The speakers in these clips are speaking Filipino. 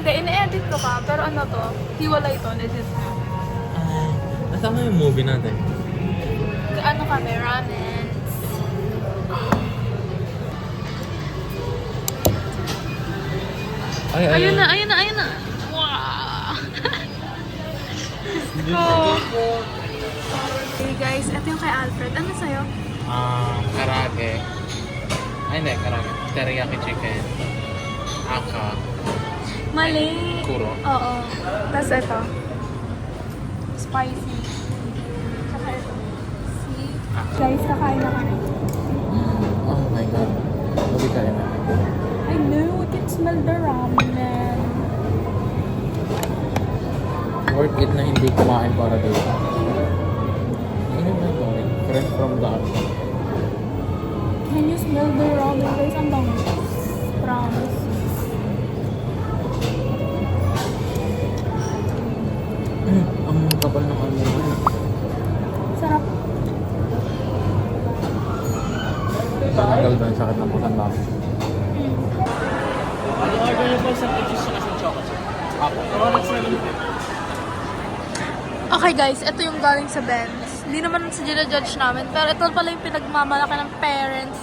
Hindi, ine-edit ko pa. Pero ano to? Hiwalay to. Legit na. Nasama yung movie natin. Ano kami? Ramen. Ay, Ayun na, ayun na, ayun na. Wow! Go! Okay guys, ito yung kay Alfred. Ano sa'yo? Karage. Ay, hindi, karage. Teriyaki chicken. Aka. Mali. Kuro. Oo. Tapos ito. Spicy. Saka ito. See? Guys, kakain na kami. Oh my god. Hindi ka rin. I know, we can smell the ramen. Worth it na hindi kumain para dito. Ano na going? Friend from the outside. Can you smell the ramen guys? Ang bango. Promise. Ang kapal ng ano. Sarap. Tanggal doon, sakit ng matanda. Ano order niyo po sa cheese at sa chocolate? Apo. Okay guys, ito yung galing sa Benz. Hindi naman sa judge namin, pero ito pala yung pinagmamalaki ng parents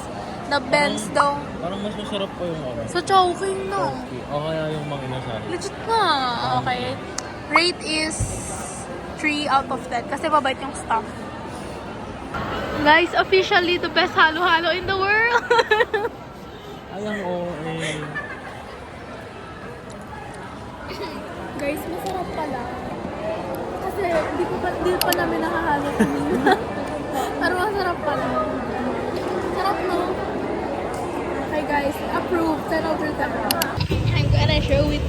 na Benz daw. Parang mas masarap po yung ano. So, choking no. O kaya yung mga inasal. Legit nga. Okay. Rate is 3 out of 10 kasi mabait yung staff. Guys, officially the best halo-halo in the world. Ay, ang OA. Guys, masarap pala. Kasi di pa namin nakahalo kanina. Pero masarap pala. Sarap no? Okay guys, approved. 10 out of 10. I'm gonna show it.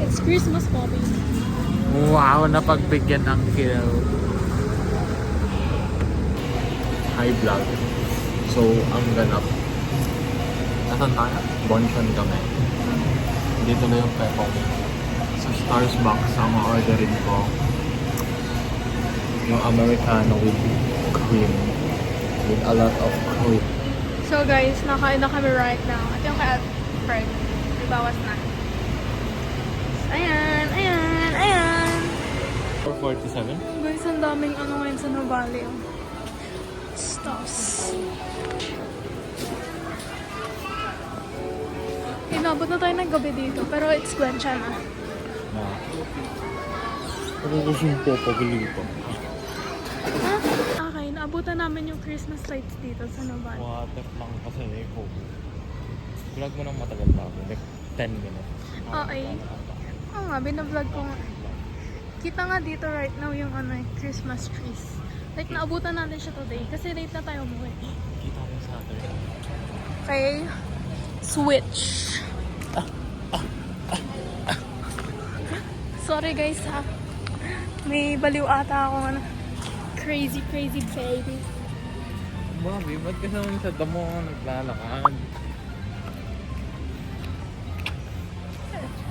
It's Christmas popping. Wow, napagbigyan ng kill. Hi vlog. So, ang ganap. Nasaan tayo? Bonchon kami. Dito na yung pepong. Sa Starbucks, ang orderin ko. Yung Americano with cream. With a lot of cream. So guys, nakain na kami right now. At yung kay Alfred, ibawas na. Ayan, ayan, ayan. 447? Guys, ang daming ano ngayon sa Nuvali. Stuffs. Inabot na tayo ng gabi dito, pero it's Gwencha na. Ako gusto yung popagalito. Okay, naabutan namin yung Christmas lights dito sa Nuvali. Water lang kasi may popo. Vlog mo nang matagal pa ako. Like 10 minutes. Okay. Oo nga, binablog ko nga. Kita nga dito right now yung ano, Christmas trees. Like, naabutan natin siya today kasi late na tayo umuwi. Kita mo sa atin. Okay. Switch. Sorry guys ha. May baliw ata akong ano. Crazy, crazy baby. Bobby, ba't ka naman sa damo naglalakad?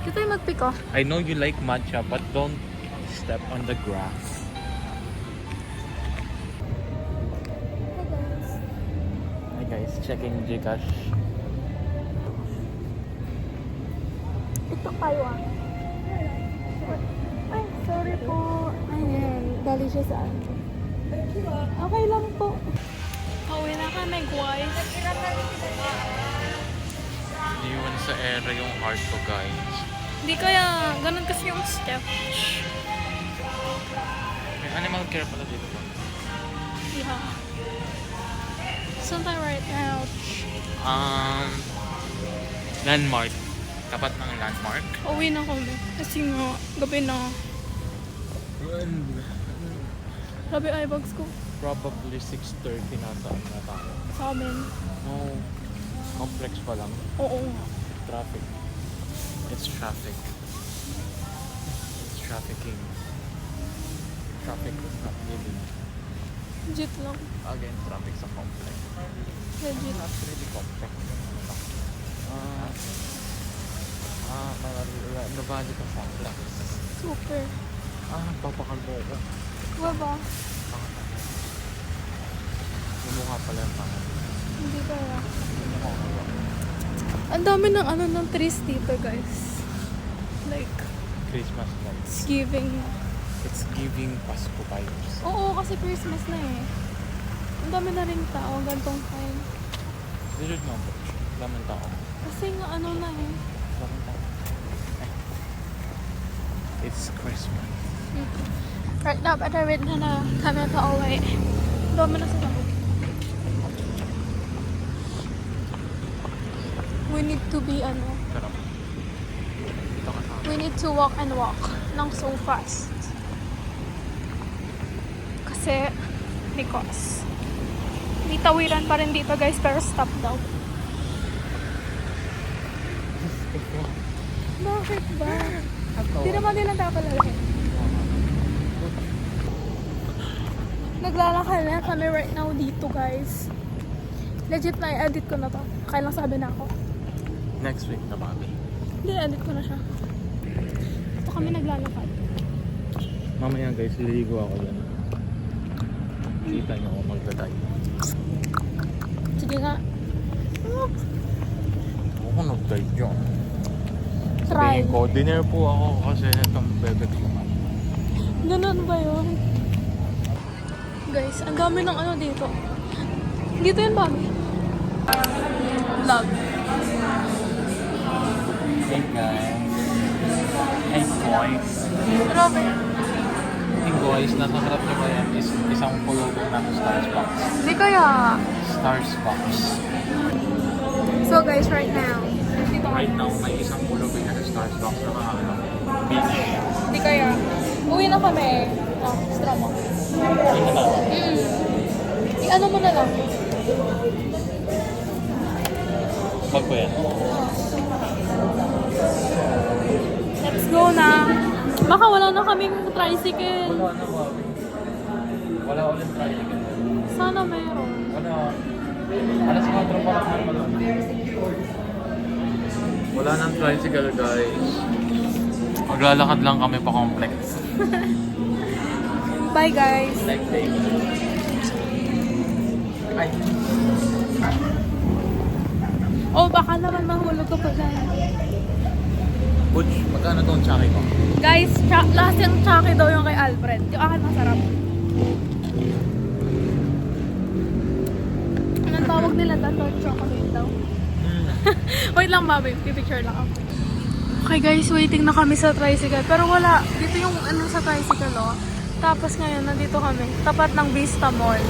Dito yung mag-pick off. I know you like matcha, but don't step on the grass. Hi guys, checking Gcash. Ito kayo ah. Ay, sorry po. Ayan, dali siya sa akin. Okay lang po. Pauwi na kami, guys. Iwan sa ere yung heart ko, guys. Hindi kaya, ganun kasi yung step. May animal care pala dito ba? Yeah. Saan tayo right now? Landmark. Tapat ng landmark. Uwi na kami. Kasi nga, gabi na. Sabi eyebags ko. Probably 6:30 nasa na tayo. Sa amin. No, complex pa lang. Oo. Traffic. It's traffic. It's trafficking. Traffic is not living. Legit lang. Again, traffic sa complex. Legit. Not really complex. Nabali ka complex. Super. Papakalbo ko. Baba. Yung mukha pala yung pangalan. Hindi kaya. Yung mukha ko. Ang dami ng ano ng trees dito, guys. Like, Christmas lights. it's giving. It's giving Pasko vibes. Oo, kasi Christmas na eh. Ang dami na rin tao, gantong time. Legit mo po. Daming tao. Kasi nga ano na eh. Daming tao. It's Christmas. Right now, patawid na kami pa uwi. Dami na sila. We need to be Sarap. Dito ka sa we need to walk and walk ng so fast. Kasi, because, may tawiran pa rin dito guys, pero stop daw. Bakit ba? Di naman nilang tapalalaki. Naglalakad na kami right now dito guys. Legit na i-edit ko na to. Kailang sabi na ako. Next week na mami. Hindi, edit ko na siya. Ito kami naglalakad. Mamaya guys, liligo ako yan. Kita niyo ako magdaday. Sige nga. Ako nag-dive dyan. Try. Sabihin ko, dinner po ako kasi itong bebek ko. Ganun ba yun? Guys, ang dami ng ano dito. Dito yun, Bobby. Love. Hey guys. Hey boys. Grabe. Hey boys, nasa harap niyo ba yan is isang pulubong ng Stars Box. Hindi kaya. Stars Box. So guys, right now. Dito kami. Right now, may isang pulubong ng Stars Box na beach. Hindi kaya. Uwi na kami. Oh, straw mo. Ayun na ba? I-ano mo na lang. Bag ko yan. Let's go na. Baka wala na kaming tricycle. Wala na ba? Wala ulit tricycle. Sana meron. Wala. Alas 4 pa lang naman. Wala nang tricycle guys. Maglalakad lang kami pa complex. Bye guys. Next day. Ay. Oh, baka naman mahulog ko pa dyan. Butch, magkano tong tsaki mo? Guys, last yung Chucky daw yung kay Alfred. Yung akin masarap. Anong tawag nila daw? Chocolate daw. Wait lang, Bobby. Pipicture lang ako. Okay guys, waiting na kami sa tricycle. Pero wala. Dito yung ano sa tricycle, oh. Tapos ngayon, nandito kami. Tapat ng Vista Mall.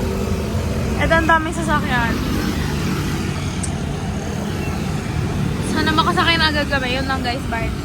Eh, ang daming sasakyan. Sana makasakay na agad kami. Yun lang guys, bye.